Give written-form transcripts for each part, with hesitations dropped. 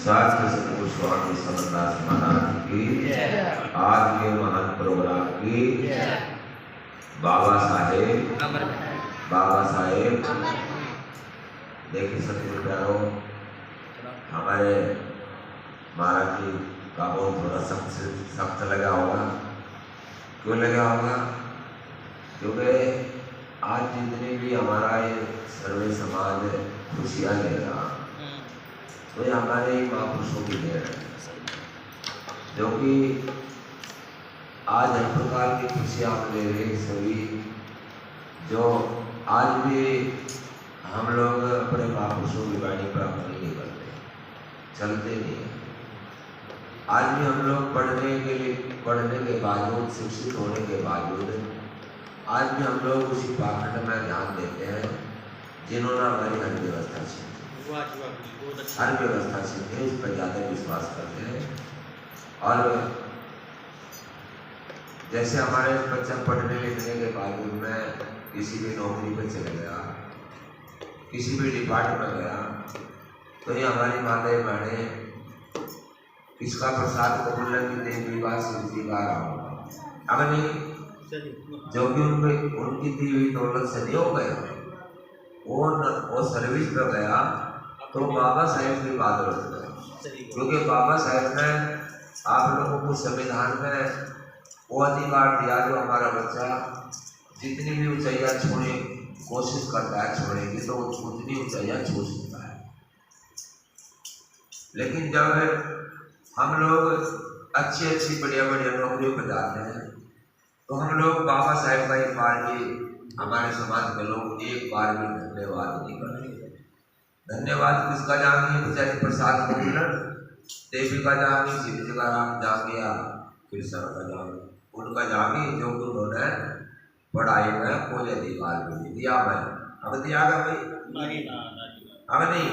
शास्त्र सतगुरु स्वामी समरदास महाराज की आज के महान प्रोग्राम की बाबा साहेब देखिए सतगुरु प्यारो, हमारे महाराज जी का बहुत थोड़ा सख्त लगा होगा। क्यों लगा होगा? क्योंकि आज जितने भी हमारा ये सर्वे समाज खुशियाँ ले रहा तो ये हमारे महापुरुषों की देन है, जो कि आज हर प्रकार की खुशियाँ हम ले रहे सभी, जो आज भी हम लोग अपने महापुरुषों की वाणी प्राप्त नहीं करते, चलते नहीं हैं। आज भी हम लोग पढ़ने के बावजूद, शिक्षित होने के बावजूद आज भी हम लोग उसी पाखंड में ध्यान देते हैं जिन्होंने हमारी हर व्यवस्था छीनी, हर व्यवस्था छीनी, इस पर ज़्यादा विश्वास करते हैं। और जैसे हमारे बच्चा पढ़ने लिखने के बावजूद में किसी भी नौकरी पे चले गया, किसी भी डिपार्टमेंट में गया, तो ये हमारी माताएं बहनें इसका प्रसाद कबूल की देवी बात सिद्धि का रहा अगर नहीं, जो भी उनकी दी हुई दौलत से नहीं हो गया, वो सर्विस पर गया तो बाबा साहेब की बात रख गए, क्योंकि बाबा साहेब ने आप लोगों को संविधान में वो अधिकार दिया जो हमारा बच्चा जितनी भी ऊंचाइयाँ छोड़ने कोशिश करता है छोड़ेगी तो उतनी ऊंचाइयाँ छू सकता है। लेकिन जब हम लोग अच्छी बढ़िया नौकरियों पर जाते हैं तो हम लोग बाबा साहेब का एक बार भी, हमारे समाज के लोग एक बार भी धन्यवाद नहीं करेंगे। धन्यवाद किसका जाएंगे? बेचारे प्रसाद मिलन देवी का जाएंगे, शिव जी का राम जाएंगे या कृष्ण का जाएंगे, उनका जाएंगे जो कि उन्होंने पढ़ाई में कोई अधिकार भी दिया। मैं अब दिया गया भाई, अब नहीं।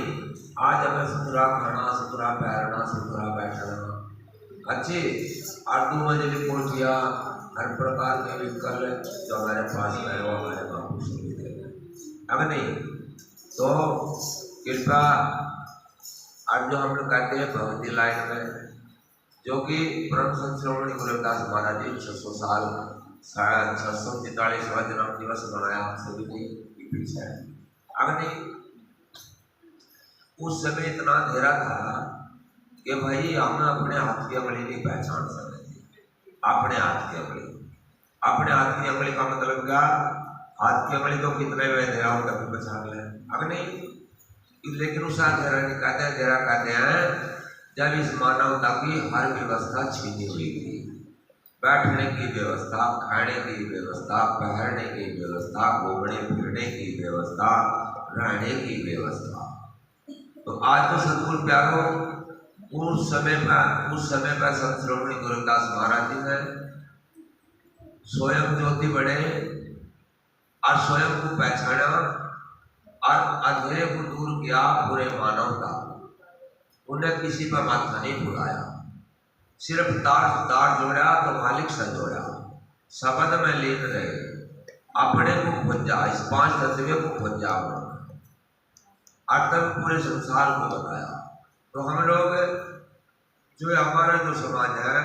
आज हमें सुतरा खाना, सुतरा पैरना, सुतरा बैठना, अच्छी 8 मंजिली कोठियाँ, हर प्रकार के विकल जो हमारे पास है वो हमारे महापुरुषों की देन है। अब नहीं तो कृपया आज जो हम लोग कहते हैं भगवती लाइन में, जो कि परम संत श्रोमणी गुरु रविदास महाराज जी 600 साल 643वां जन्म दिवस मनाया हम सभी को पीछे है। अब नहीं, उस समय इतना अंधेरा था कि भाई हम अपने हाथ की अंगुली नहीं पहचान सकते थे। अपने हाथ की अंगुली, अपने हाथ की अंगुली का मतलब क्या? हाथ की अंगुली तो कितने में अंधेरा हो कभी पहचान ले। अब नहीं, लेकिन उस अंधेरा नहीं कहते, अंधेरा कहते हैं जब इस मानवता की हर व्यवस्था छीनी हुई थी, बैठने की व्यवस्था, खाने की व्यवस्था, पहनने की व्यवस्था, घूमने फिरने की व्यवस्था, रहने की व्यवस्था। तो आज तो सतगुरु प्यारो उस समय पर संत श्रोमणी गुरु रविदास महाराज जी ने स्वयं ज्योति बने और स्वयं को पहचाना और अंधेरे को दूर किया पूरे मानवता। उन्हें किसी पर माथा नहीं बुलाया, सिर्फ तार जोड़ा तो मालिक से जोड़ा, शब्द में लीन रहे, अपने को खोजा, इस 5 तत्व को खोजा और तब पूरे संसार को बताया। तो हम लोग जो हमारा जो समाज है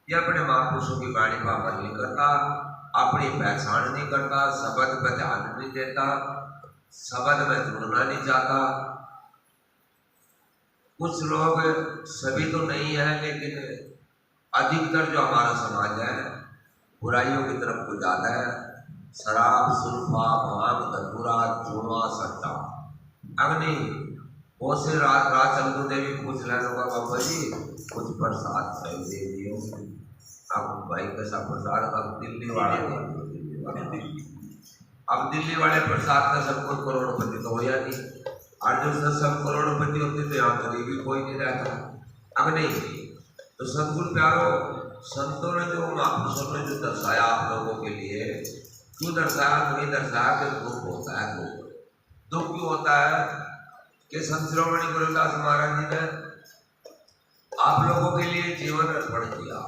ये अपने महापुरुषों की वाणी का अमल नहीं करता, अपनी पहचान नहीं करता, शब्द पर ध्यान नहीं देता, शब्द में जुड़ना नहीं चाहता। कुछ लोग, सभी तो नहीं है लेकिन अधिकतर जो हमारा समाज है बुराइयों की तरफ को जाता है। शराब, सुल्फा, भांग, धतूरा, चूना, सट्टा। अब नहीं, बहुत से रात चंदू देवी पूछ लेने होगा बाबा जी कुछ प्रसाद चाहिए दे दियो। अब भाई कैसा प्रसाद? अब दिल्ली वाले प्रसाद का सबको करोड़पति तो हो जाती, और जो सब करोड़पति होते तो यहाँ गरीबी कोई नहीं रहता। अब नहीं तो सतगुरु प्यारो, संतों ने जो, महापुरुषों ने जो दर्शाया आप लोगों के लिए, क्यों दर्शाया? नहीं दर्शाया कि दुख होता है। दुख क्यों होता है कि संत श्रोमणी गुरु रविदास महाराज जी ने आप लोगों के लिए जीवन अर्पण किया।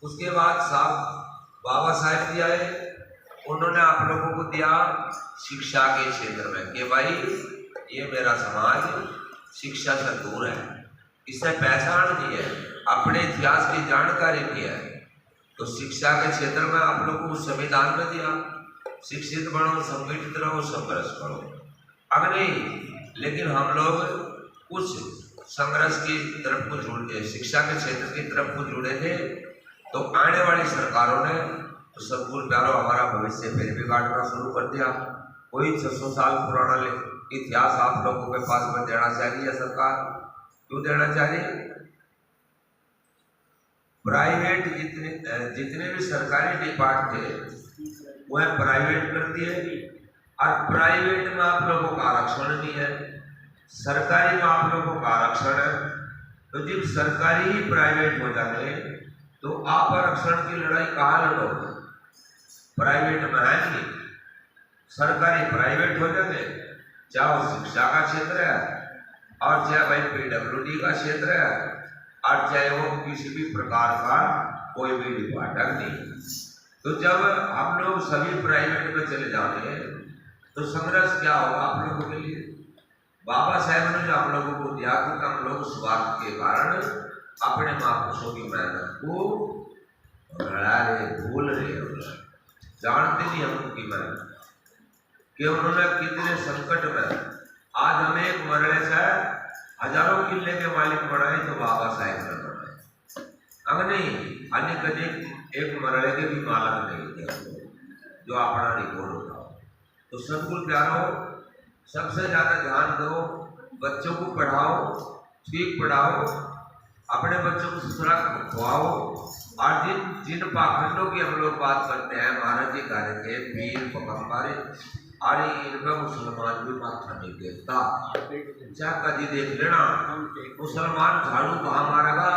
उसके बाद बाबा साहेब जी आए, उन्होंने आप लोगों को दिया शिक्षा के क्षेत्र में कि भाई ये मेरा समाज शिक्षा से दूर है, इसे पहचान नहीं है, अपने इतिहास की जानकारी नहीं है। तो शिक्षा के क्षेत्र में आप लोगों को संविधान में दिया, शिक्षित बनो, संगठित रहो, संघर्ष करो। अब नहीं, लेकिन हम लोग कुछ संघर्ष की तरफ को जुड़े, शिक्षा के क्षेत्र की तरफ को जुड़े थे। तो आने वाली सरकारों ने तो सदगुरु प्यारो हमारा भविष्य फिर बिगाड़ना शुरू कर दिया। कोई 600 साल पुराना इतिहास आप लोगों के पास में देना चाहिए है सरकार। क्यों देना चाहिए? प्राइवेट जितने भी सरकारी डिपार्ट थे वह प्राइवेट कर दिए, और प्राइवेट में आप लोगों का आरक्षण नहीं है, सरकारी में आप लोगों का आरक्षण है। तो जब सरकारी ही प्राइवेट हो जाए तो आप आरक्षण की लड़ाई कहाँ लड़ोगे? प्राइवेट में है नहीं, सरकारी प्राइवेट हो जाए, चाहे वो शिक्षा का क्षेत्र है और चाहे भाई PWD का क्षेत्र है और चाहे वो किसी भी प्रकार का कोई भी डिपार्टमेंट नहीं। तो जब हम लोग सभी प्राइवेट में चले जाते हैं तो संघर्ष क्या होगा आप लोगों के लिए? बाबा साहेब ने जो हम लोगों को दिया कि हम लोग स्वार्थ के कारण अपने महापुरुषों की मेहनत को भूल रहे हो, जानते नहीं हम उनकी मेहनत कि उन्होंने कितने संकट में आज हमें एक मरड़े से हजारों किले के मालिक बनाए तो बाबा साहेब ने बनाए। अब नहीं, अन्य कभी एक मरड़े के भी मालक नहीं थे जो अपना रिकॉर्ड उठाओ। तो सदगुरु प्यारो, सबसे ज्यादा ध्यान दो, बच्चों को पढ़ाओ, ठीक पढ़ाओ, अपने बच्चों को सुथरा खुआओ। और जिन पाखंडों की हम लोग बात करते हैं, महाराज जी कह रहे थे पीर पगम्बर, अरे इनका मुसलमान भी माथा नहीं देखता। चाहे कभी देख लेना, मुसलमान झाड़ू कहाँ मारेगा,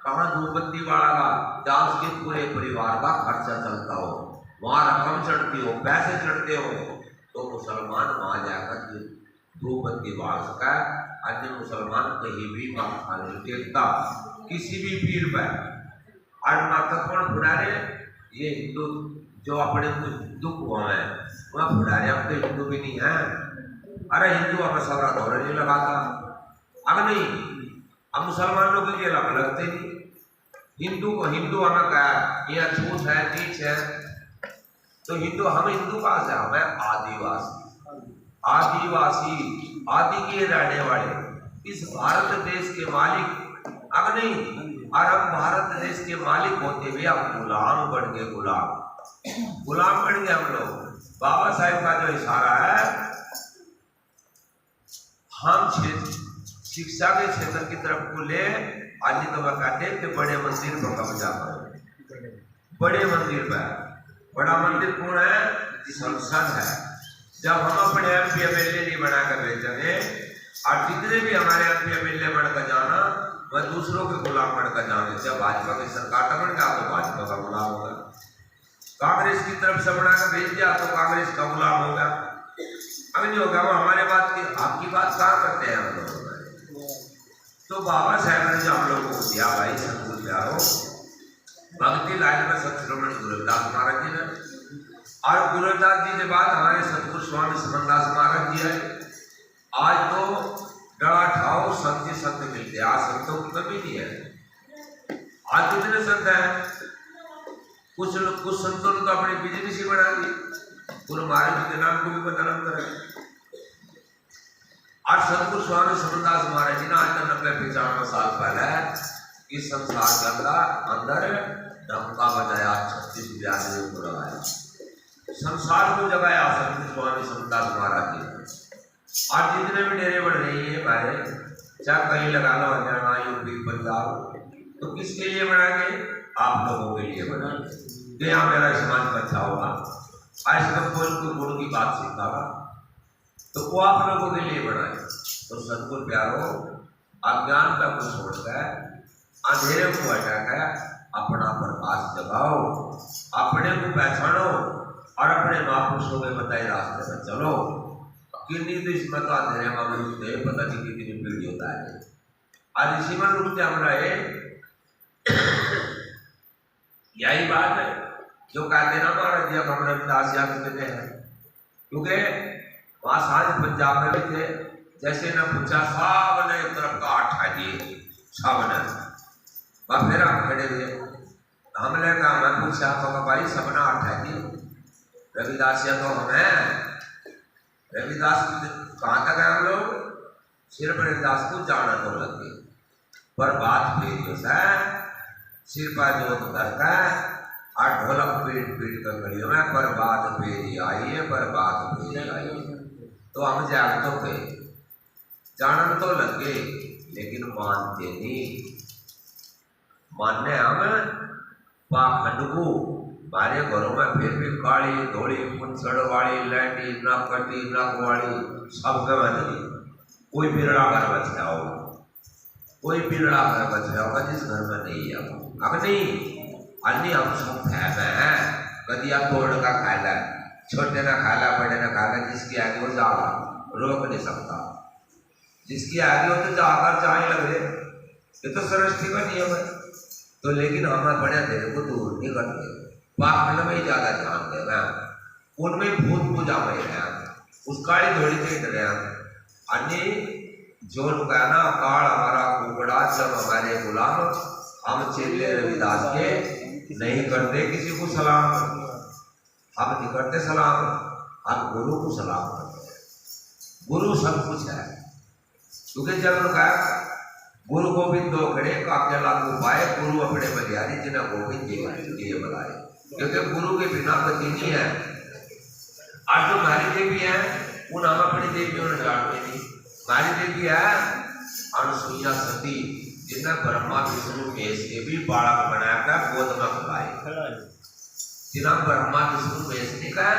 कहाँ धूपबत्ती बाड़ेगा, जहाँ उसके पूरे परिवार का खर्चा चलता हो, वहाँ रकम चढ़ती हो, पैसे चढ़ते हो, तो मुसलमान वहाँ जाकर धूपबत्ती बाढ़ सका। अन्य मुसलमान कहीं भी माथा नहीं टेकता किसी भी पीर पर। और महत्वपूर्ण फुडारे ये हिंदू जो अपने दुख हुआ है वह फुडारे अब तो हिंदू भी नहीं है। अरे हिंदू हमें सबरा दौरे नहीं लगाता, अब नहीं, अब मुसलमान लोग के लग लगते नहीं। हिंदू को हिंदू हमें कहा ये छूत है, नीच है, तो हिंदू हम हिंदू कहाँ से? हमें आदिवासी, आदिवासी आदि के रहने वाले इस भारत देश के मालिक। अब नहीं, और हम भारत देश के मालिक होते हुए अब गुलाम बन गए, गुलाम बन गए हम लोग। बाबा साहेब का जो इशारा है, हम शिक्षा के क्षेत्र की तरफ को ले, आज तो वह कहते हैं कि बड़े मंदिर पर कब्जा करो। बड़े मंदिर पर, बड़ा मंदिर कौन है? संसद है। जब हम अपने MP MLA नहीं बनाकर भेजेंगे, और जितने भी हमारे MP MLA बनकर जाना वह दूसरों के गुलाम बनकर जाने। जब भाजपा की सरकार का बन गया तो भाजपा का गुलाम होगा, कांग्रेस की तरफ से बनाकर भेज दिया तो कांग्रेस का गुलाम होगा। अब नहीं होगा, वो हमारे बात की आपकी बात कहाँ करते हैं हम लोग? तो बाबा साहेब ने जो हम लोगों को दिया भाई सदगुरु प्यारो, भक्ति लाइन में सत श्रीमंत गुरुदास महाराज जी ने, और गुरुदास जी के बाद हमारे सतगुरु स्वामी समनदास महाराज जी है। आज तो डरा ठाओ संत संत मिलते, आज संतों की कमी नहीं है। आज कितने संत हैं? कुछ संतों ने तो अपनी बिजनेस ही बना दी, गुरु महाराज जी के नाम को भी बदनाम करें। और सतगुरु स्वामी समनदास महाराज जी ने आज 90-95 साल पहले इस संसार के अंदर डंका बजाया, 36-42 को लगाया, संसार को जगाया सतगुरु स्वामी समनदास महाराज जी। आज जितने भी डेरे बढ़ रही है हमारे, चाहे कहीं लगा लो, हरियाणा, UP, पंजाब, तो किसके लिए बनाएंगे? आप लोगों के लिए बनाएंगे कि यहाँ मेरा समाज अच्छा होगा, आज तक कोई गुरु की बात सीखा तो वो आप लोगों के लिए बनाए। तो सदगुरु प्यारो, अज्ञानता को छोड़कर, अंधेरे को हटाकर अपना प्रकाश जगाओ, अपने को पहचानो और अपने महापुरुषों के बताए रास्ते पर चलो। कितनी देश में तो अंधेरे में रुकते पता नहीं कितनी पीढ़ी होता है, और इसी में रुकते हम रहे। यही बात है जो कहते ना महाराज जी हम रविदास याद कहते हैं, क्योंकि वहाँ साझ पंजाब में भी थे, जैसे न पूछा साहब ने एक तरफ का 8 दिए, सामने वह फिर हम खड़े हुए। हमने कहा, मैं पूछा तो भाई सपना अठाई रविदास या तो हमें रविदास कहाँ तक है हम लोग? सिर्फ रविदास को जाना तो लगे, पर बात फेरी से सिर पर जोत करता और ढोलक पीट पीट कर खड़ी में पर बात फेरी आई है, पर बात फेरी आई है। तो हम जाग तो गए, जानन तो लगे, लेकिन मानते नहीं। मानने हम पाखंड को हमारे घरों में फिर भी काली धोली पुंसड़ वाली लैटी नक कटी नक वाली सबके बदली। कोई बिरड़ा घर बच गया होगा, कोई बिरड़ा घर बच गया होगा जिस घर में नहीं है। अब नहीं अन्य हम सब है कदिया तोड़ का खाला, छोटे ना खाला बड़े ना खाला, जिसकी आगे वो जागा रोक नहीं सकता। जिसकी आगे हो तो जाकर चाहे लग रहे, ये तो सृष्टि का नियम है। तो लेकिन हमें बड़े देर को दूर नहीं करते, पाखंड में ही ज्यादा ध्यान दे रहे हैं, उनमें भूत पूजा में रहे हैं, उस काली धोड़ी से रहे हैं। अन्य जो कहना काल हमारा कुकड़ा सब हमारे गुलाम, हम चेले रविदास के नहीं करते किसी को सलाम, हम नहीं करते सलाम, हम गुरु को सलाम करते हैं। गुरु सब कुछ है, क्योंकि जब कहा गुरु गोविंद दो खड़े काके लागू पाए, गुरु अपने बलिहारी जिन्हें गोविंद जी बुलाए, क्योंकि गुरु के बिना गति नहीं है। आज जो हमारी देवी है उन हम अपनी देवियों ने जानते नहीं। हमारी देवी है अनुसुईया सती, जिन्हें ब्रह्मा विष्णु महेश के भी बालक बनाकर गोद में खिलाए। जिन्हें ब्रह्मा विष्णु महेश ने कहा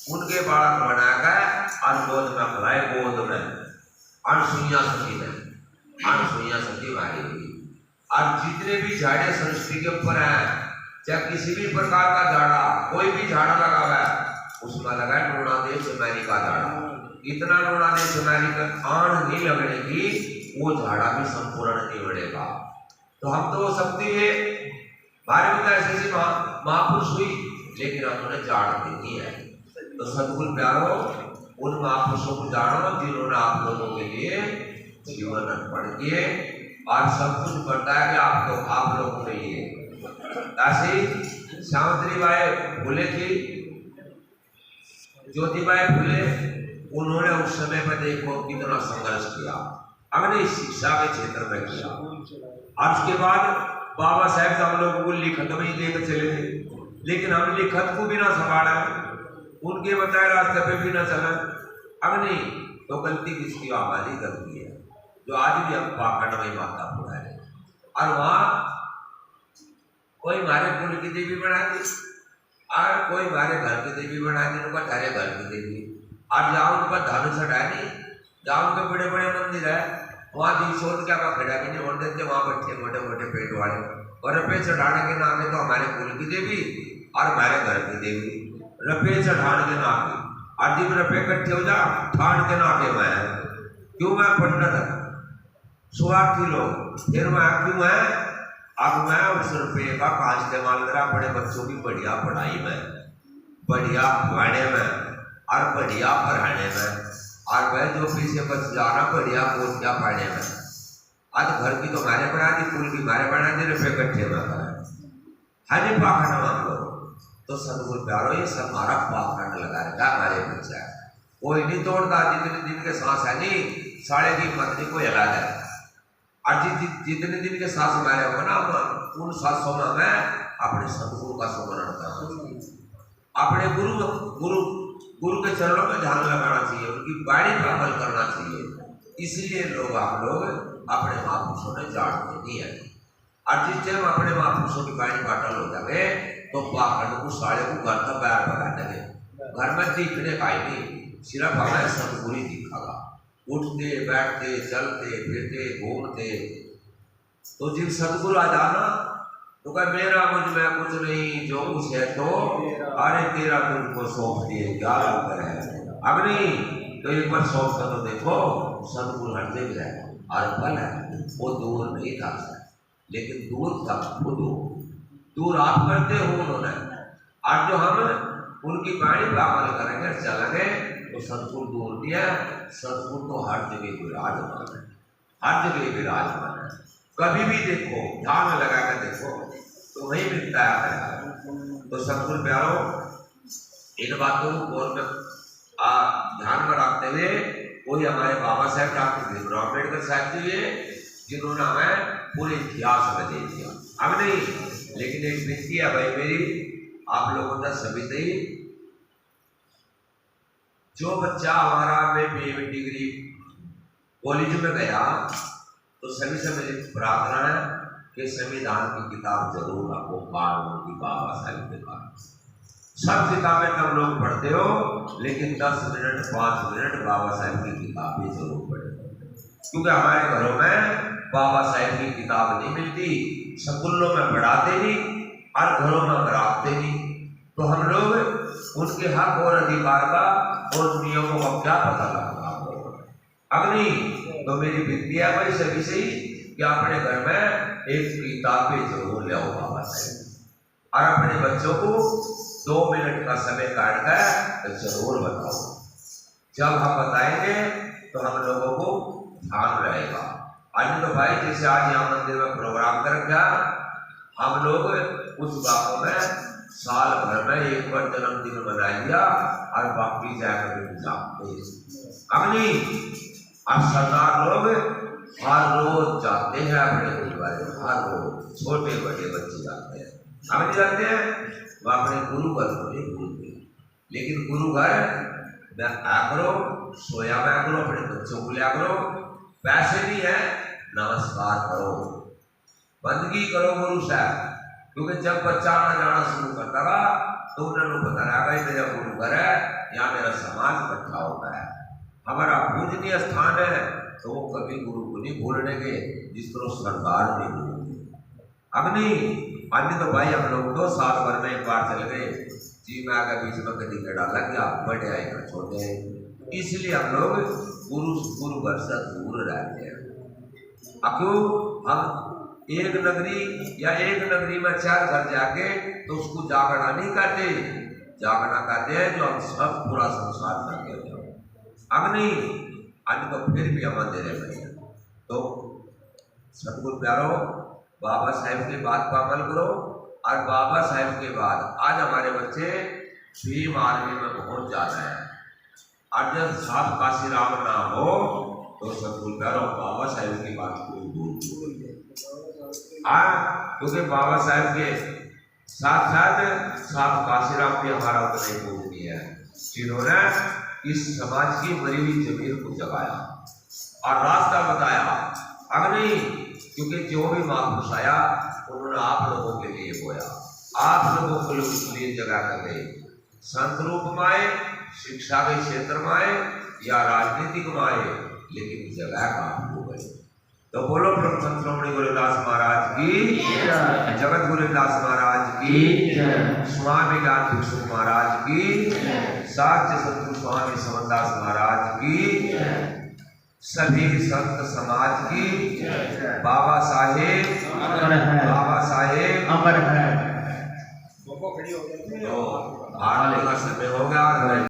उनके बालक बनाकर और गोद में खिलाए, गोद में अनुसुईया सती ने। अनुसुईया सती हमारी हुई। और जितने भी झाड़े सृष्टि के ऊपर है, चाहे किसी भी प्रकार का झाड़ा, कोई भी झाड़ा लगा हुआ है, उसमें लगा नूना दे सुनारी का झाड़ा। इतना नूना दे सुनारी का आण नहीं लगने की वो झाड़ा भी संपूर्ण नहीं बढ़ेगा। तो हम तो शक्ति है भारी में ऐसी महापुरुष हुई, लेकिन हमने जाड़ देनी है। तो सदगुरु प्यारो उन महापुरुषों को जानो जिन्होंने आप लोगों के लिए जीवन अर्पण किए और सब कुछ बताया कि आप लोगों के लिए। ऐसी सावित्री बाई फुले थी, ज्योतिबाई फुले, उन्होंने उस समय पर देखो कितना संघर्ष किया, अपने शिक्षा के क्षेत्र में किया। और उसके बाद बाबा साहेब हम लोगों को लिखत में ही देकर चले थे, लेकिन हम लिखत को भी ना संभाला, उनके बताए रास्ते पे भी ना चला। अब नहीं तो गलती किसकी? हमारी गलती है, जो आज भी हम पाखंड में माता पुरा है। और वहां कोई हमारे कुल की देवी बना दी और कोई हमारे घर की देवी बना दी, उनका तारे घर की देवी। और जहाँ उनका धन चढ़ा नहीं, जहाँ उनके बड़े बड़े मंदिर है, वहाँ दी शोध क्या खड़ा भी नहीं होने देते, वहाँ बैठे मोटे मोटे पेट वाले और रुपये चढ़ाने के नाम है तो हमारे कुल की देवी और हमारे घर की देवी, रुपये चढ़ाने के नाम है। और जब रुपये इकट्ठे हो जा ठान के नाके में है, क्यों मैं पंडित स्वार्थी लोग, फिर मैं क्यों है अब मैं उस रुपये का कहा इस्तेमाल करा अपने बच्चों की बढ़िया पढ़ाई में, बढ़िया खिलाने में और बढ़िया पढ़ाने में, और वह जो पीछे बच जाना बढ़िया कोचिया पढ़ने में। आज घर की तो हमारे बना दी, कुल की हमारे बना दी, रुपये इकट्ठे में करें हर पाखंड हम लोग। तो सदगुरु प्यारो ये सब हमारा पाखंड लगा रखा हमारे बच्चा, कोई नहीं तोड़ता। जितने दिन के सांस है नहीं साढ़े की मंत्री को हिला जाए, और जितने दिन के सांस हमारे होगा ना, उन सांसों में मैं अपने सदगुरु का स्मरण करना, अपने गुरु के चरणों में ध्यान लगाना चाहिए, उनकी बाणी पर अमल करना चाहिए। इसलिए आप लोग अपने महापुरुषों ने जाड़ देनी है। और जिस टाइम अपने महापुरुषों की बाणी पाटल हो जाए तो पाखंड को साढ़े को घर का पैर पका देंगे, घर में दिखने का ही नहीं, सिर्फ हमें सदगुरु ही दिखागा। उठते बैठते चलते फिरते घूमते, तो जिन सदगुरु आ जाना तो कह मेरा मुझ में कुछ नहीं, जो कुछ है तो अरे तेरा तुझको सौंप दिए, क्या है अब नहीं तो एक बार सौंप कर तो देखो, सदगुरु हर जगह है और फल है वो दूर नहीं था, लेकिन दूर था खुद, दूर आप करते हो उन्होंने। आज जो हम उनकी बाणी पर अमल करेंगे चलेंगे तो सदगुरु दूर नहीं है, सदगुरु तो हर जगह विराजमान है, हर जगह विराजमान है। कभी भी देखो, ध्यान लगा कर देखो तो वही मिलता है। तो सतगुरु प्यारो, इन बातों को ध्यान में रखते हुए कोई हमारे बाबा साहब डॉक्टर भीमराव अम्बेडकर साहब जी है जिन्होंने हमें पूरे इतिहास में दे दिया। अब नहीं, लेकिन एक विनती है भाई मेरी आप लोगों का सभी से ही, जो बच्चा हमारा में डिग्री कॉलेज में गया तो सभी से मेरी प्रार्थना है कि संविधान की किताब जरूर आपको कानून की बाबा साहब के कारण सब किताबें तब लोग पढ़ते हो, लेकिन 10 मिनट 5 मिनट बाबा साहब की किताबें जरूर पढ़े, क्योंकि हमारे घरों में बाबा साहब की किताब नहीं मिलती, स्कूलों में पढ़ाते नहीं और घरों में पढ़ाते नहीं, तो हम लोग उनके हक और अधिकार का और नियमों का क्या पता लगा। अब नहीं तो मेरी विनती है भाई सभी से ही कि अपने घर में एक किताबें जरूर ले आओ बाबा साहब, और अपने बच्चों को 2 मिनट का समय काट कर जरूर बताओ। जब हम बताएंगे तो हम लोगों को ध्यान रहेगा। आज तो भाई जैसे आज यहाँ मंदिर में प्रोग्राम कर रखा, हम लोग उस बातों में साल भर में एक बार जन्मदिन मना लिया और बाकी जाकर अब नहीं, अब सरदार लोग हर रोज जाते हैं अपने गुरुद्वारे, हर रोज छोटे बड़े बच्चे जाते हैं, अब नहीं जाते हैं, वो अपने गुरु घर को नहीं भूलते। लेकिन गुरु घर में आ करो, सोया में करो, अपने बच्चों को लिया करो, पैसे नहीं है, नमस्कार करो, बंदगी करो गुरु साहब, क्योंकि जब बच्चा आना जाना शुरू करता रहा तो उन्होंने पता लगा मेरा गुरु घर है, यहाँ मेरा समाज इकट्ठा होता है, हमारा पूजनीय स्थान है, तो वो कभी गुरु को नहीं भूलने के, जिस तरह सरदार नहीं भूलेंगे। अब नहीं, अन्य तो भाई हम लोग तो साल भर में एक बार चल गए, जी में आकर बीच में कभी गड़ा लग गया, बड़े आएगा छोटे हैं, इसलिए हम लोग गुरु घर से दूर रहते हैं। अब क्यों हम एक नगरी या एक नगरी में 4 घर जाके तो उसको जागना नहीं करते, जागना करते हैं जो हम सब पूरा संसार करके जाओ। अब नहीं, आज तो फिर भी हम अंधेरे में। तो सतगुरु प्यारो, बाबा साहब की बात पर अमल करो, और बाबा साहब के बाद आज हमारे बच्चे भीम आर्मी में बहुत ज्यादा है, और जब साफ काशी राम ना हो तो सतगुरु प्यारो बाबा साहब की बात कोई भूल है, क्योंकि बाबा साहब के साथ साथ साफ काशी राम भी हमारा उतना भूल है, जिन्होंने इस समाज की मरी हुई जमीन को जगाया और रास्ता बताया। अब नहीं, क्योंकि जो भी महापुरुष आया उन्होंने आप लोगों के लिए बोया, आप लोगों के लिए जगह कर गए, संत रूप में आए, शिक्षा के क्षेत्र में आए या राजनीतिक में आए, लेकिन जगह काम हो गई। तो बोलो प्रभु संत श्रोमणी गुरुदास महाराज की, जगत गुरुदास महाराज की, स्वामी ज्ञान भिक्षु महाराज की, साध्य सतगुरु स्वामी समनदास महाराज की, सभी संत समाज की, बाबा साहेब अमर है। तो आने का समय हो गया।